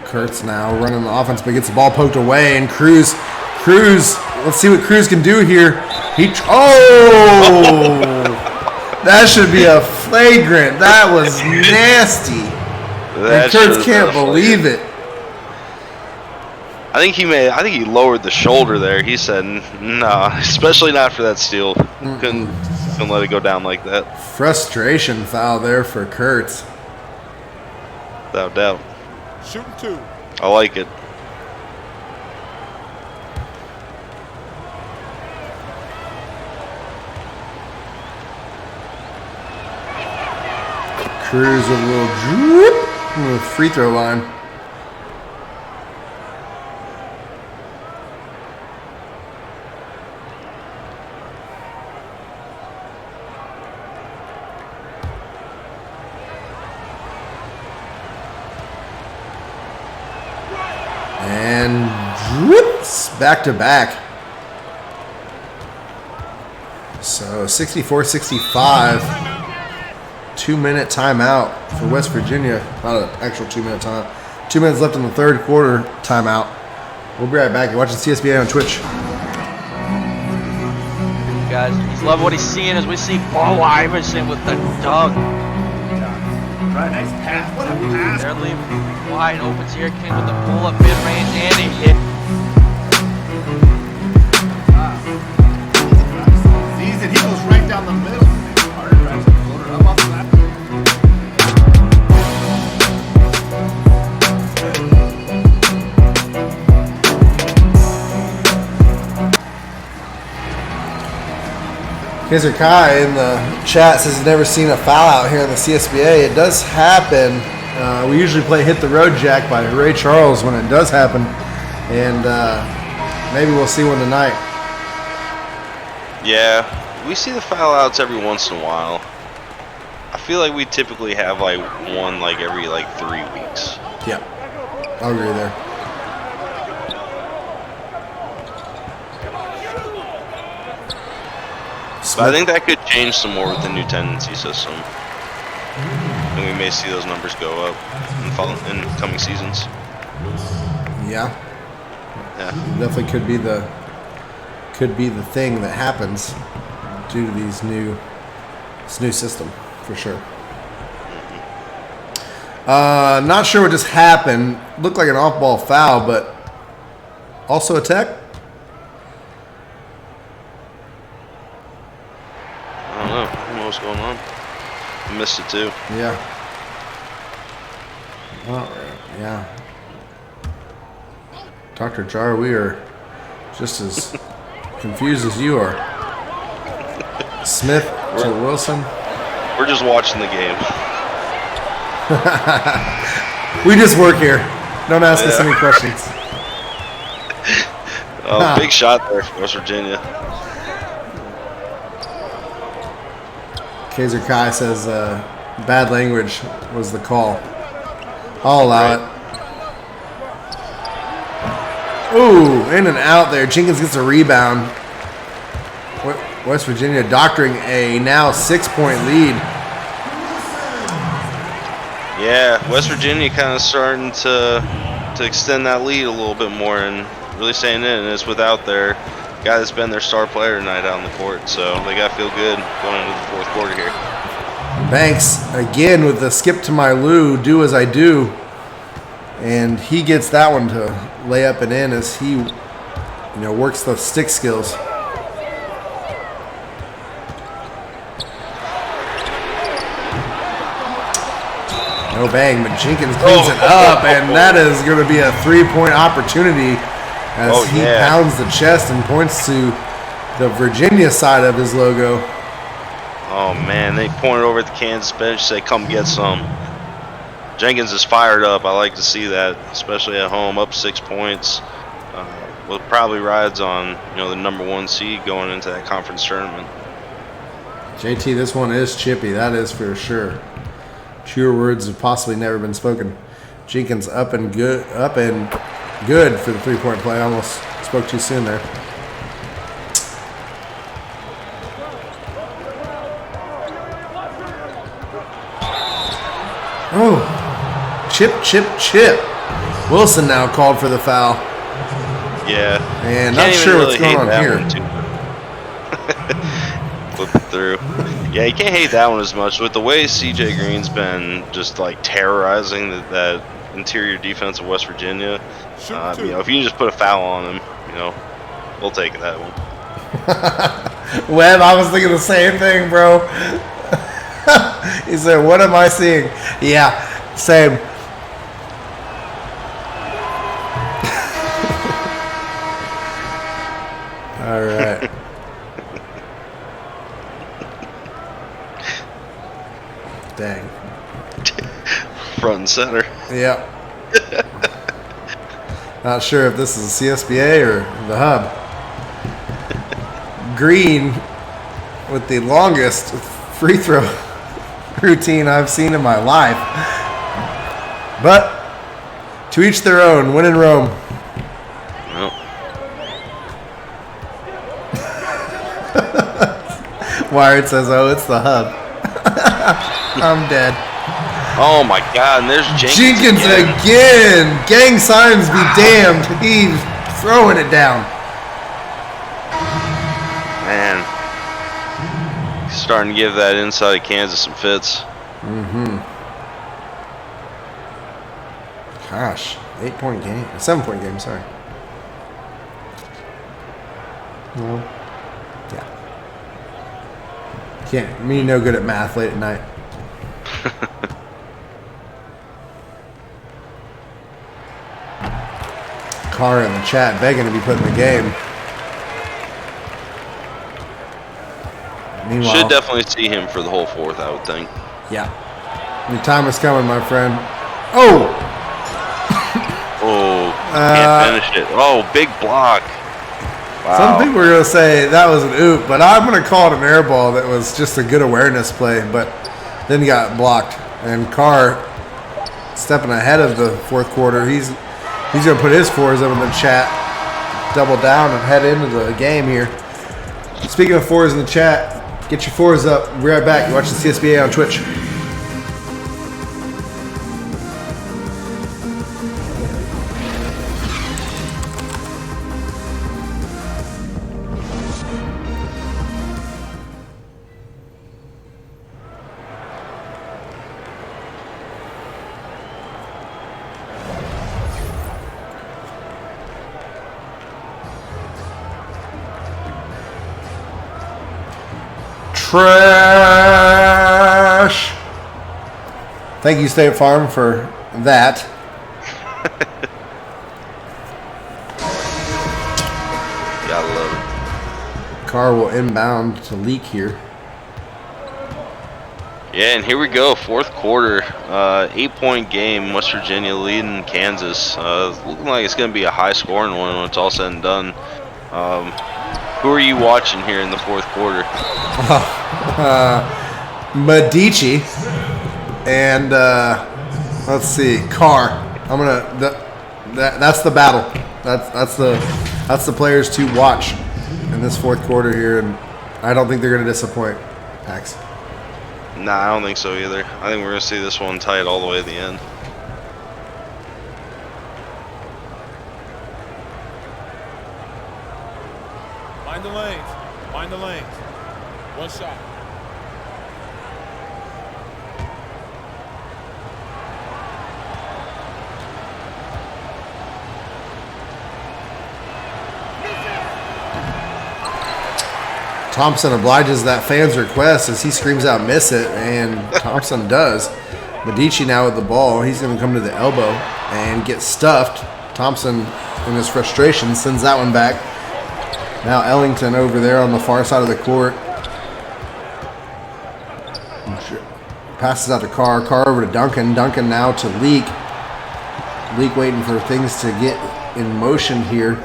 Kurtz now running the offense, but gets the ball poked away. And Cruz, let's see what Cruz can do here. That should be a flagrant. That was nasty. And Kurtz can't believe it. I think he lowered the shoulder there. He said, "No, especially not for that steal. Couldn't let it go down like that." Frustration foul there for Kurtz. Without doubt. Shooting 2. I like it. Cruz with a little drip on the free throw line. And drips back to back. So 64-65. 2-minute timeout for West Virginia. Not an actual 2-minute timeout. 2 minutes left in the third quarter timeout. We'll be right back. You're watching CSBA on Twitch. Guys, just love what he's seeing as we see Bo Iverson with the dunk. Right, nice pass. What a pass. They're leaving wide open. Here King with the pull up mid-range, and he hit. Sees it. He goes right down the middle. Carter drives the floater up off the lap. Kaiser Kai in the chat says he's never seen a foul out here in the CSBA. It does happen. We usually play Hit the Road Jack by Ray Charles when it does happen. And maybe we'll see one tonight. Yeah, we see the foul outs every once in a while. I feel like we typically have like one like every like 3 weeks. Yeah, I'll agree there. But I think that could change some more with the new tendency system. And we may see those numbers go up in coming seasons. Yeah, Yeah. definitely could be the thing that happens due to this new system for sure. Not sure what just happened. Looked like an off-ball foul, but also a tech. I don't know what's going on. I missed it too. Yeah. Well, yeah. Dr. Jar, we are just as confused as you are. Smith to Wilson. We're just watching the game. We just work here. Don't ask us any questions. Oh, big shot there for West Virginia. Kaiser Kai says bad language was the call. I'll allow it. Ooh, in and out there. Jenkins gets a rebound. West Virginia doctoring a now 6-point lead. Yeah, West Virginia kind of starting to extend that lead a little bit more and really staying in. And it's without their guy that's been their star player tonight out on the court. So they got to feel good going into the fourth quarter here. Banks again with the skip to my Lou, do as I do. And he gets that one to lay up and in as he, works the stick skills. No bang, but Jenkins cleans it up, and that is going to be a 3-point opportunity as he pounds the chest and points to the Virginia side of his logo. Oh, man, they pointed over at the Kansas bench, say, come get some. Jenkins is fired up. I like to see that, especially at home, up 6 points. Well, probably rides on, the number 1 seed going into that conference tournament. JT, this one is chippy. That is for sure. Truer words have possibly never been spoken. Jenkins up and good for the 3-point play. I almost spoke too soon there. Oh, chip. Wilson now called for the foul. Yeah. And not sure what's going on here. Flip it through. Yeah, you can't hate that one as much. With the way CJ Green's been just like terrorizing that interior defense of West Virginia, if you can just put a foul on him, we'll take that one. Webb, I was thinking the same thing, bro. He said, what am I seeing? Yeah, same. All right. Dang. Front and center. Yep. Not sure if this is a CSBA or the hub. Green with the longest free throw routine I've seen in my life. But to each their own. Win in Rome. Well. Wired says, oh, it's the hub. I'm dead. Oh my God! And there's Jenkins again. Gang signs be damned. He's throwing it down. Man, he's starting to give that inside of Kansas some fits. Gosh, 8-point game. 7-point game, sorry. No. Yeah. Can't, me no good at math late at night. Carr in the chat begging to be put in the game. Meanwhile, should definitely see him for the whole fourth, I would think. Yeah. Your time is coming, my friend. Oh! Oh, can't finish it. Oh, big block. Wow. Some people are going to say that was an oop, but I'm going to call it an air ball that was just a good awareness play, but then got blocked. And Carr stepping ahead of the fourth quarter. He's going to put his fours up in the chat, double down, and head into the game here. Speaking of fours in the chat, get your fours up. We'll be right back. You're watching CSBA on Twitch. Trash. Thank you, State Farm, for that. Gotta love it. Carr will inbound to Leak here. Yeah, and here we go, fourth quarter, 8-point game, West Virginia leading Kansas. Looking like it's going to be a high-scoring one when it's all said and done. Who are you watching here in the fourth quarter? Medici and let's see, Carr. I'm gonna. That's the battle. That's the players to watch in this fourth quarter here, and I don't think they're gonna disappoint. Pax. Nah, I don't think so either. I think we're going to see this one tight all the way to the end. Mind the lanes. Mind the lanes. One shot. Thompson obliges that fan's request as he screams out miss it, and Thompson does. Medici now with the ball. He's going to come to the elbow and get stuffed. Thompson, in his frustration, sends that one back. Now Ellington over there on the far side of the court. Passes out to Carr. Carr over to Duncan. Duncan now to Leak. Leak waiting for things to get in motion here.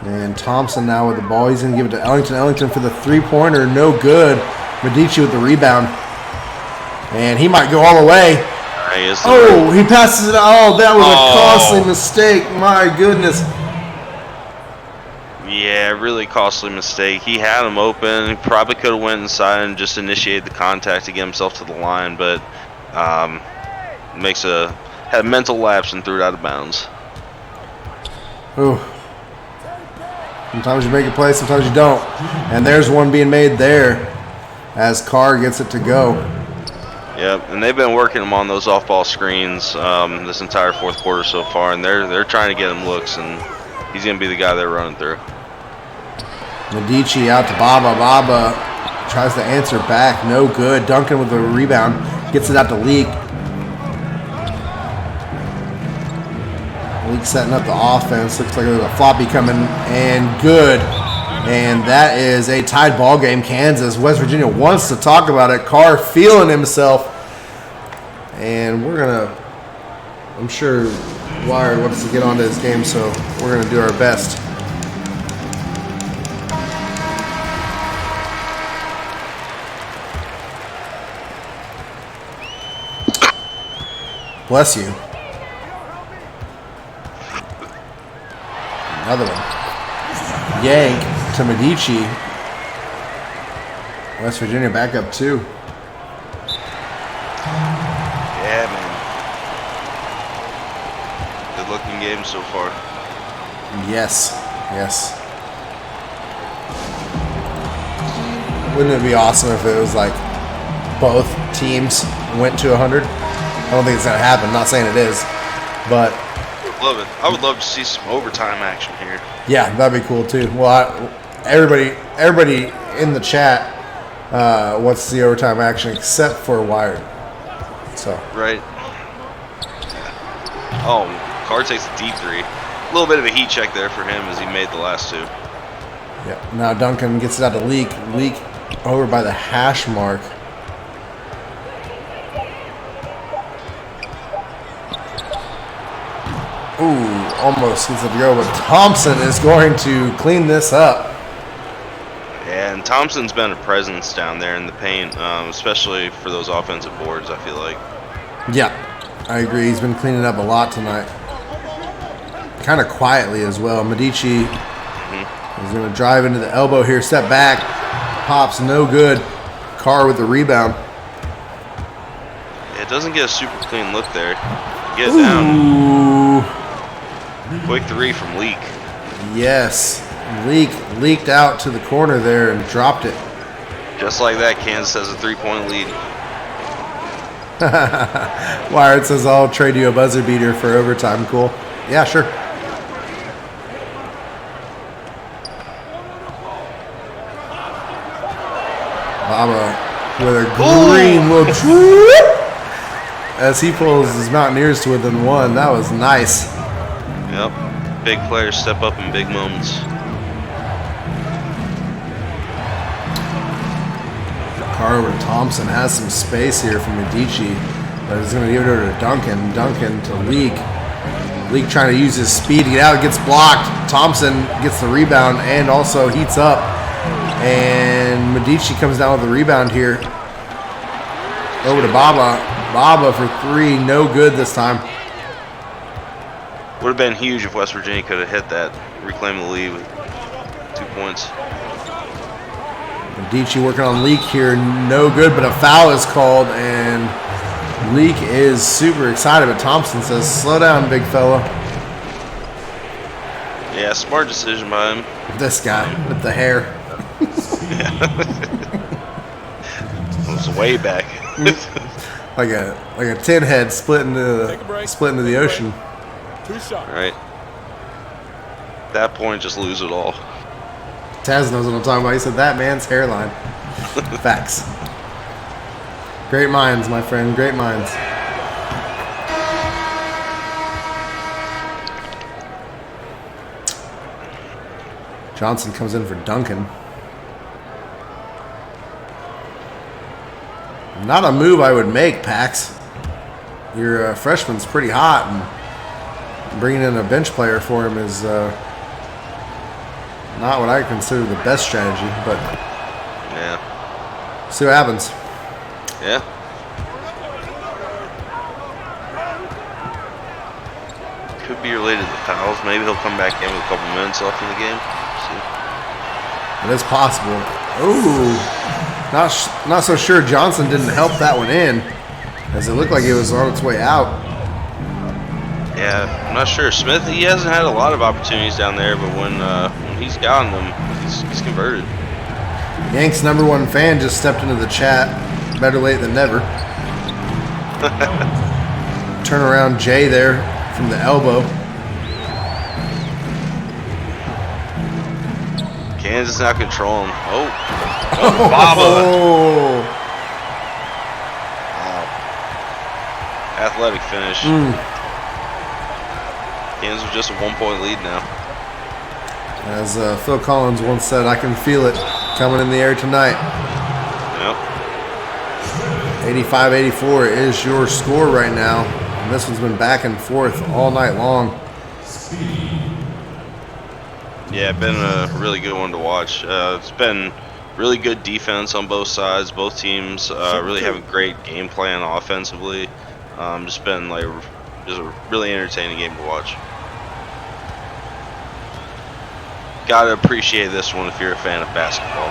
And Thompson now with the ball. He's going to give it to Ellington. Ellington for the three-pointer. No good. Medici with the rebound. And he might go all the way. He passes it. Oh, that was a costly mistake. My goodness. Yeah, really costly mistake. He had him open. He probably could have went inside and just initiated the contact to get himself to the line, but had a mental lapse and threw it out of bounds. Ooh. Sometimes you make a play, sometimes you don't. And there's one being made there as Carr gets it to go. Yep, and they've been working him on those off-ball screens this entire fourth quarter so far, and they're trying to get him looks, and he's going to be the guy they're running through. Medici out to Baba. Baba tries to answer back. No good. Duncan with the rebound. Gets it out to Leak. Leak setting up the offense. Looks like there's a floppy coming, and good. And that is a tied ball game. Kansas. West Virginia wants to talk about it. Carr feeling himself. And we're going to, I'm sure Wired wants to get onto this game, so we're going to do our best. Bless you. Another one. Yank to Medici. West Virginia back up 2. Yeah, man. Good looking game so far. Yes. Wouldn't it be awesome if it was like both teams went to 100? I don't think it's going to happen. I'm not saying it is. But Love it. I would love to see some overtime action here. yeah, that'd be cool too. Well, everybody in the chat wants to see overtime action except for Wired. So Right. Oh, Carr takes a deep three. A little bit of a heat check there for him as he made the last two. yeah, now Duncan gets it out to Leak. Leak over by the hash mark. Ooh, almost gets it to go, but Thompson is going to clean this up. Yeah, and Thompson's been a presence down there in the paint, especially for those offensive boards, I feel like. Yeah, I agree. He's been cleaning up a lot tonight. Kind of quietly as well. Medici is going to drive into the elbow here. Step back. Pops, no good. Carr with the rebound. Yeah, it doesn't get a super clean look there. Get it down. Ooh, Quick three from Leak. yes. Leaked out to the corner there and dropped it. Just like that, Kansas has a 3-point lead. Wired says, I'll trade you a buzzer beater for overtime. Cool. Yeah, sure. Baba with a green little trip as he pulls his Mountaineers to within one. That was nice. Yep. Big players step up in big moments. Carr over to Thompson has some space here from Medici, but he's going to give it over to Duncan. Duncan to Leak. Leak trying to use his speed to get out. Gets blocked. Thompson gets the rebound and also heats up. And Medici comes down with the rebound here. Over to Baba. Baba for three. No good this time. Would have been huge if West Virginia could have hit that, reclaim the lead with 2 points. Medici working on Leak here. No good, but a foul is called. And Leak is super excited, but Thompson says, slow down, big fella. Yeah, smart decision by him. This guy with the hair. It was way back. like a tin head split into the ocean. 2 shots. Right. At that point, just lose it all. Taz knows what I'm talking about. He said that man's hairline. Facts. Great minds, my friend. Great minds. Johnson comes in for Duncan. Not a move I would make, Pax. Your freshman's pretty hot, and bringing in a bench player for him is not what I consider the best strategy, but Yeah. see what happens. Yeah. Could be related to the fouls. Maybe he'll come back in with a couple minutes left in the game. See. It is possible. Ooh, not so sure Johnson didn't help that one in, as it looked like it was on its way out. Yeah, I'm not sure. Smith, he hasn't had a lot of opportunities down there, but when he's gotten them, he's converted. Yanks #1 fan just stepped into the chat. Better late than never. Turn around Jay there from the elbow. Kansas now controlling. Oh, Baba. Oh. Wow. Athletic finish. Kansas with just a 1-point lead now. As Phil Collins once said, I can feel it coming in the air tonight. Yep. 85-84 is your score right now. And this one's been back and forth all night long. Yeah, been a really good one to watch. It's been really good defense on both sides. Both teams really have a great game plan offensively. Just been like just a really entertaining game to watch. Gotta appreciate this one if you're a fan of basketball.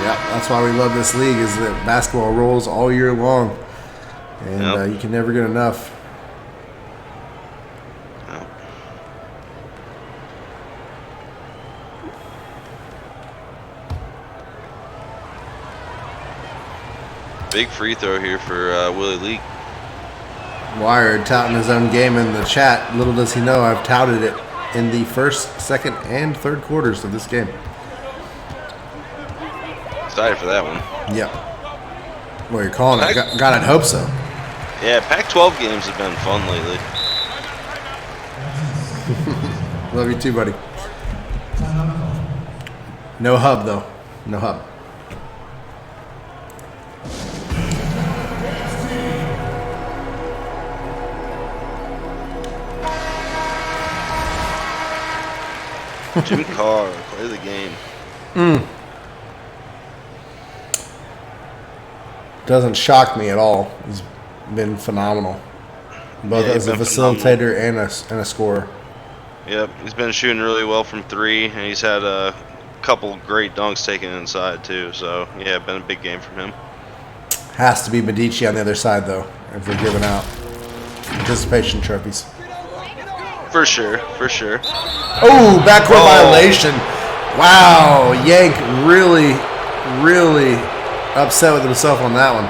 Yeah, that's why we love this league, is that basketball rolls all year long. And Yep. you can never get enough. Yep. Big free throw here for Willie Leak. Wired touting his own game in the chat. Little does he know I've touted it in the first, second, and third quarters of this game. Excited for that one. Yep. Well, you're calling it. God, I'd hope so. Yeah, Pac-12 games have been fun lately. Love you too, buddy. No hub, though. No hub. Jimmy Carr, play the game. Doesn't shock me at all. He's been phenomenal, both Yeah, as a he's been facilitator and a scorer. Yep, he's been shooting really well from 3, and he's had a couple great dunks taken inside too. So yeah, been a big game from him. Has to be Medici on the other side, though, if we're giving out participation trophies. For sure, for sure. Oh, backcourt violation. Wow, Yank really upset with himself on that one.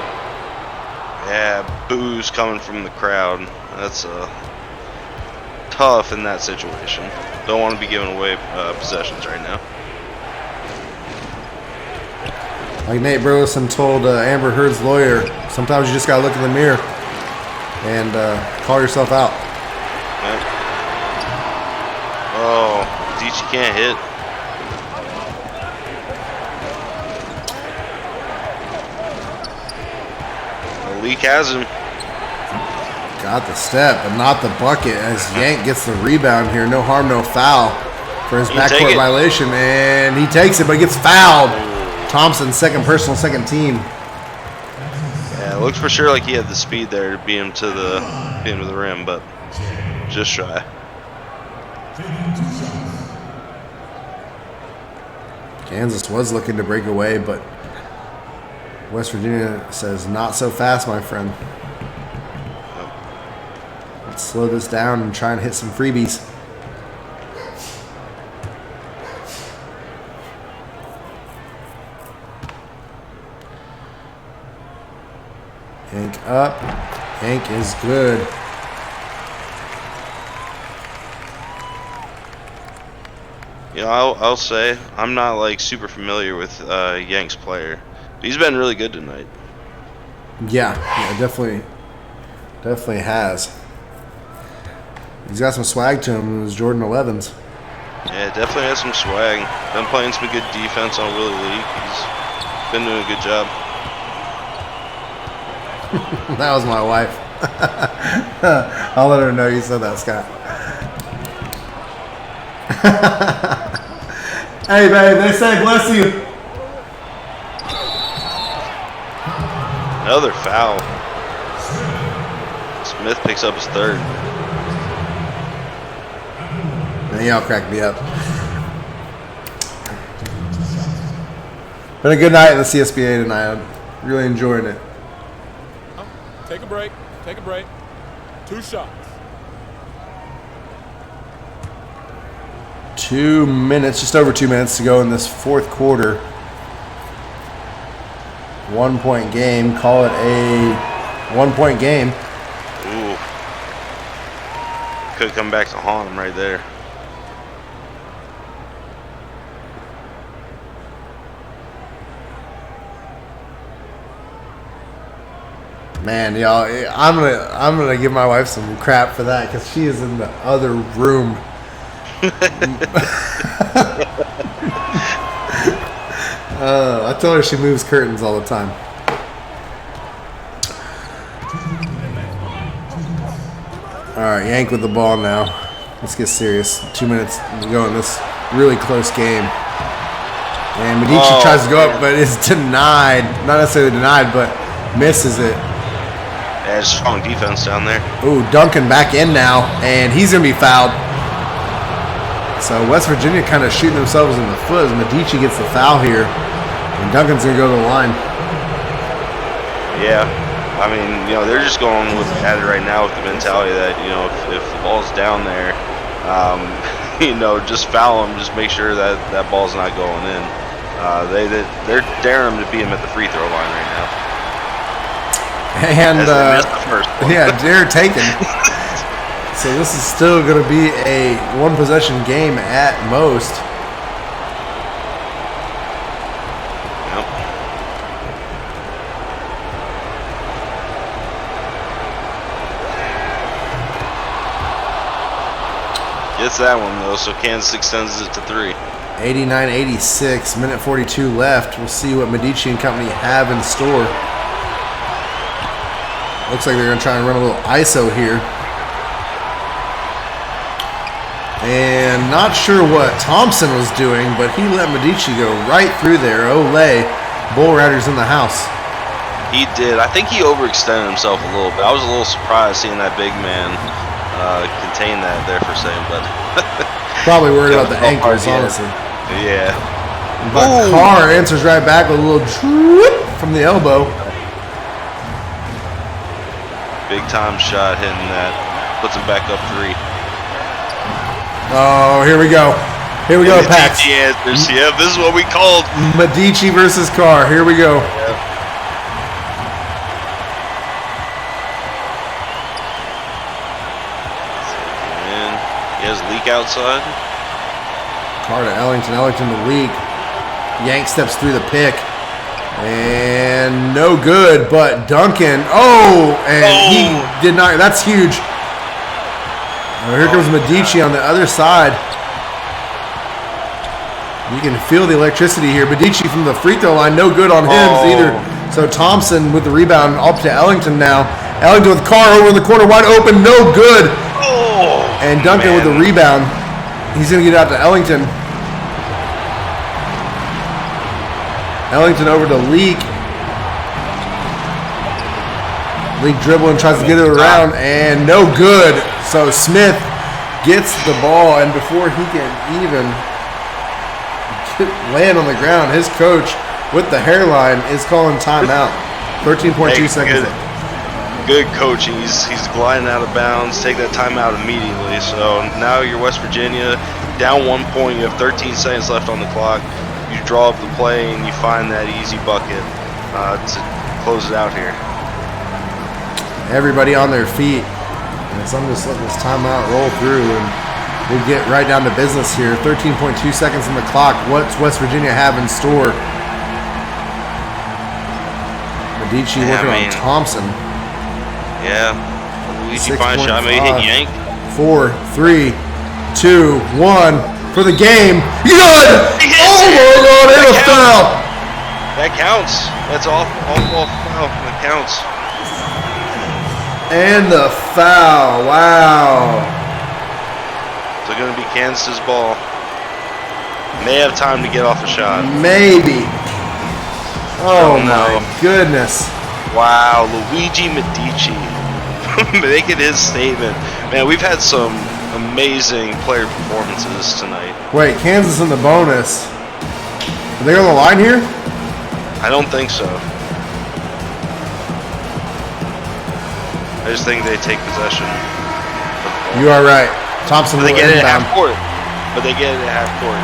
Yeah, boos coming from the crowd. That's tough in that situation. Don't want to be giving away possessions right now. Like Nate Burleson told Amber Heard's lawyer, sometimes you just got to look in the mirror and call yourself out. Right. Oh, Dichi can't hit. Leak has him. Got the step, but not the bucket as Yank gets the rebound here. No harm, no foul for his backcourt violation. And he takes it, but he gets fouled. Thompson, second personal, second team. Yeah, it looks for sure like he had the speed there to beat him to the rim, but just shy. Kansas was looking to break away, but West Virginia says, not so fast, my friend. Let's slow this down and try and hit some freebies. Yank up. Yank is good. You know, I'll say I'm not like super familiar with Yank's player. He's been really good tonight. Yeah, definitely has. He's got some swag to him in his Jordan 11s. Yeah, definitely has some swag. Been playing some good defense on Willie League. He's been doing a good job. That was my wife. I'll let her know you said that, Scott. Hey, babe, they say bless you. Another foul. Smith picks up his third. Man, y'all cracked me up. Been a good night in the CSBA tonight. I'm really enjoying it. Take a break. Take a break. 2 shots. 2 minutes, just over 2 minutes to go in this fourth quarter. 1 point game. Call it a 1 point game. Ooh. Could come back to haunt him right there. Man, y'all, I'm gonna give my wife some crap for that because she is in the other room. I told her she moves curtains all the time. All right, Yank with the ball now. Let's get serious. 2 minutes to go in this really close game. And Medici tries to go up, but is denied. Not necessarily denied, but misses it. Yeah, strong defense down there. Ooh, Duncan back in now, and he's going to be fouled. So West Virginia kind of shooting themselves in the foot as Medici gets the foul here. And Duncan's going to go to the line. Yeah. I mean, you know, they're just going at it right now with the mentality that, you know, if the ball's down there, you know, just foul him. Just make sure that that ball's not going in. They're daring him to beat him at the free throw line right now. And As they missed the first one. yeah, dare taken. So this is still going to be a one-possession game at most. Yep. Gets that one though, so Kansas extends it to 3. 89-86, minute 42 left. We'll see what Medici and company have in store. Looks like they're going to try and run a little ISO here. And not sure what Thompson was doing, but he let Medici go right through there. Olay, Bull Riders in the house. He did. I think he overextended himself a little bit. I was a little surprised seeing that big man contain that there for a second, but Probably worried about the ankles, honestly. Yeah. But Carr answers right back with a little droop from the elbow. Big time shot hitting that. Puts him back up 3. Oh, here we go. Here we go, Pax. Medici answers. Yep, this is what we called. Medici versus Carr. Here we go. Yep. And he has Leak outside. Carr to Ellington. Ellington to Leak. Yank steps through the pick. And no good, but Duncan. Oh, and he did not. That's huge. Oh, here comes Medici on the other side. You can feel the electricity here. Medici from the free throw line. No good on him either. So Thompson with the rebound up to Ellington now. Ellington with Carr over in the corner. Wide open. No good. And Duncan with the rebound. He's going to get out to Ellington. Ellington over to Leak. Leak dribbling, tries to get it around, and no good. So Smith gets the ball, and before he can even land on the ground, his coach with the hairline is calling timeout. 13.2 seconds. Good coaching. He's gliding out of bounds. Take that timeout immediately. So now you're West Virginia down 1 point. You have 13 seconds left on the clock. You draw up the play and you find that easy bucket to close it out here. Everybody on their feet. And so I'm just letting this timeout roll through, and we'll get right down to business here. 13.2 seconds on the clock. What's West Virginia have in store? Medici working on Thompson. Yeah. Luigi fine shot. Maybe hit Yank. 4, 3, 2, 1 for the game. Good! Oh my God! And a foul. That counts. That's all foul. That counts. And the foul. Wow. So going to be Kansas's ball. May have time to get off a shot. Maybe. Oh no. my goodness. Wow, Luigi Medici making his statement. Man, we've had some amazing player performances tonight. Wait, Kansas in the bonus. Are they on the line here? I don't think so. I just think they take possession. You are right. Thompson But they will get it at inbound. half court. But they get it at half court.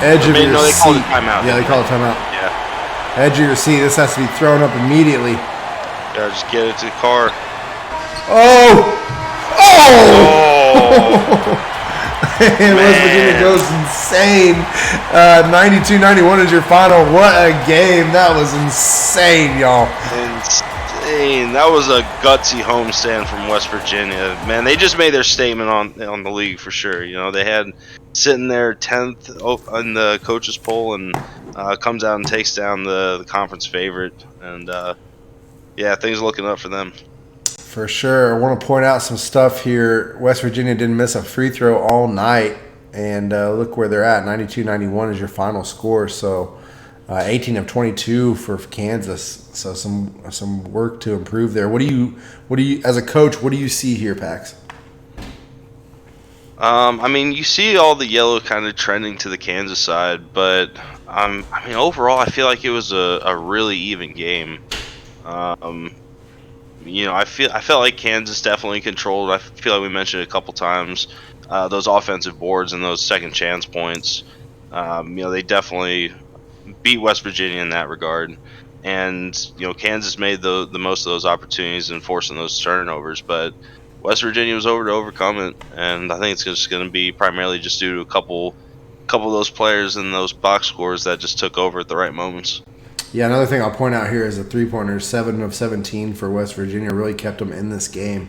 Edge of your No, they called seat. it timeout. Yeah, they call it timeout. Yeah. Edge of your seat. This has to be thrown up immediately. Gotta just get it to the car. Oh! Oh! And West Man. Virginia goes insane. 92-91 is your final. What a game. That was insane, y'all. Insane. That was a gutsy homestand from West Virginia. Man, they just made their statement on the league for sure. You know, they had sitting there 10th on the coaches poll and comes out and takes down the conference favorite. And yeah, things are looking up for them. For sure. I want to point out some stuff here. West Virginia didn't miss a free throw all night. And look where they're at. 92-91 is your final score. So 18 of 22 for Kansas. So some work to improve there. What do you as a coach, what do you see here, Pax? I mean, you see all the yellow kind of trending to the Kansas side, but I mean, overall, I feel like it was a really even game. You know, I felt like Kansas definitely controlled. I feel like we mentioned it a couple times, those offensive boards and those second chance points. You know, they definitely beat West Virginia in that regard. and Kansas made the most of those opportunities and forcing those turnovers, but West Virginia was over to overcome it, and I think it's just going to be primarily just due to a couple of those players and those box scores that just took over at the right moments. Yeah, another thing I'll point out here is the three-pointers, 7 of 17 for West Virginia, really kept them in this game.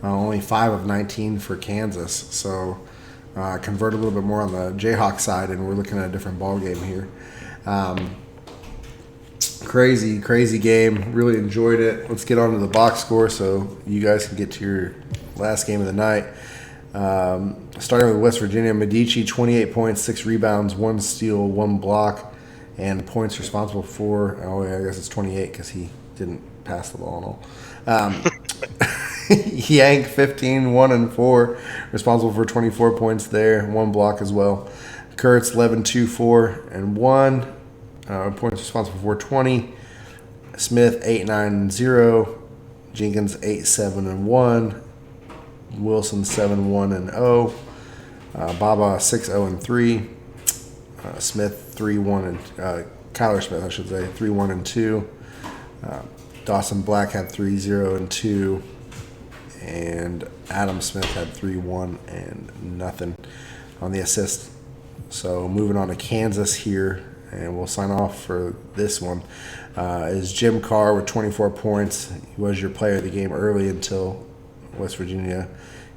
Only 5 of 19 for Kansas, so convert a little bit more on the Jayhawk side, and we're looking at a different ball game here. Crazy game. Really enjoyed it. Let's get on to the box score so you guys can get to your last game of the night. Starting with West Virginia, Medici, 28 points, 6 rebounds, 1 steal, 1 block, and points responsible for, I guess it's 28 because he didn't pass the ball and all. Yank, 15, 1 and 4, responsible for 24 points there, 1 block as well. Kurtz, 11, 2, 4, and 1. Points responsible for 20. Smith, 8, 9, and 0. Jenkins, 8, 7, and 1. Wilson, 7, 1, and 0. Baba, 6, 0, and 3. Smith, 3, 1, and Kyler Smith, I should say, 3, 1, and 2. Dawson Black had 3, 0, and 2. And Adam Smith had 3, 1, and nothing on the assist. So moving on to Kansas here, and we'll sign off for this one, is Jim Carr with 24 points. He was your player of the game early until West Virginia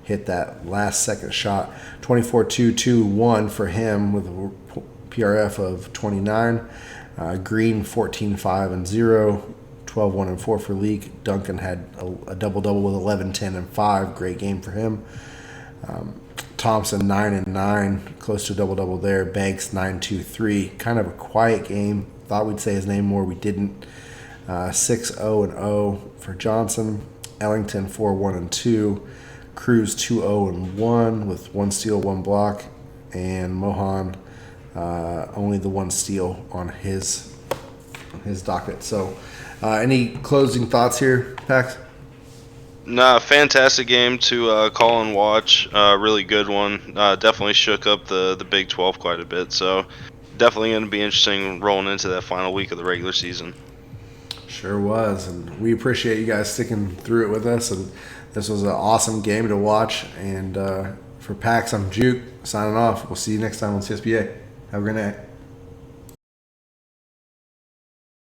hit that last second shot. 24-2-2-1 for him with a PRF of 29. Green, 14, 5, and 0. 12, 1, and 4 for Leak. Duncan had a double-double with 11, 10, and 5. Great game for him. Thompson, 9 and 9, close to a double-double there. Banks, 9, 2, 3. Kind of a quiet game. Thought we'd say his name more. We didn't. 6, 0, and 0 for Johnson. Ellington, 4, 1, and 2. Cruz, 2, 0, and 1 with 1 steal, 1 block. And Mohan, only the 1 steal on his docket. So, any closing thoughts here, Pax? Nah, fantastic game to call and watch. Really good one. Definitely shook up the Big 12 quite a bit. So definitely going to be interesting rolling into that final week of the regular season. Sure was, and we appreciate you guys sticking through it with us. And this was an awesome game to watch. And for Pax, I'm Juke signing off. We'll see you next time on CSBA. Have a great night.